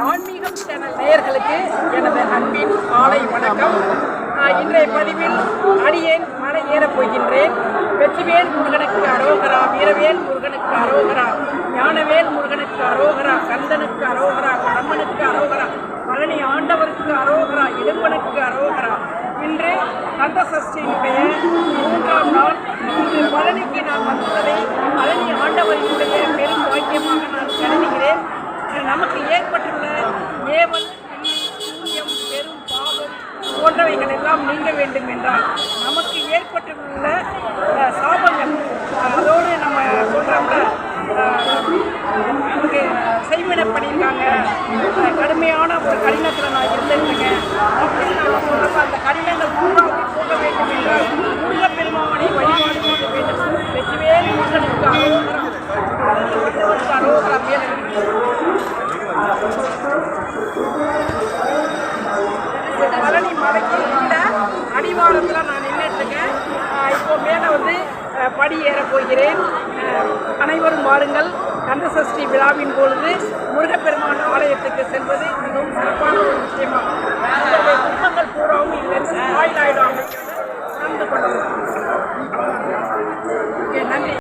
ஆன்மீகம் சேனல் நேயர்களுக்கு எனது அன்பின் காலை வணக்கம். இன்றைய பதிவில் அடியேன் மலை ஏறப் போகின்றேன். வெற்றிவேல் முருகனுக்கு அரோகரா, வீரவேல் முருகனுக்கு அரோகரா, ஞானவேல் முருகனுக்கு அரோகரா, கந்தனுக்கு அரோகரா, கடம்பனுக்கு அரோகரா, பழனி ஆண்டவருக்கு அரோகரா, இடும்பனுக்கு அரோகரா. இன்று கந்த சஷ்டியினுடைய 3ஆம் நாள். இன்று பழனிக்கு நான் வந்துள்ளதை பழனி ஆண்டவரினுடைய பெரும் வாக்கியமாக நான் கருதுகிறேன். நமக்கு ஏற்பட்டுள்ள ஏவல், சூன்யம், பெரும் பாவம் போன்றவைகள் எல்லாம் நீங்க வேண்டும் என்றால் நமக்கு ஏற்பட்டுள்ள சாபங்கள், அதோடு நம்ம சொல்கிறோம்ல, நமக்கு செய்வினை பண்ணியிருக்காங்க, கடுமையான ஒரு கடினத்தில் நான் இருந்துருக்கேங்க அப்படின்னு நான் சொல்கிறப்ப அந்த கடினங்கள் பூராவுக்கு போக வேண்டும் என்றால் முருகப்பெருமானை வழிபாடு செய்ய வேண்டும். வெற்றிவேல் முருகனுக்கு அரோகரா, அரோகரா மேலே பழனி மலைக்கு கீழே அடிவாரத்தில் நான் நின்றுட்டுருக்கேன். இப்போ மேலே வந்து படி ஏற போகிறேன். அனைவரும் வாருங்கள். கந்த சஷ்டி விழாவின் பொழுது முருகப்பெருமான் ஆலயத்துக்கு செல்வது மிகவும் சிறப்பான ஒரு விஷயமாகும்.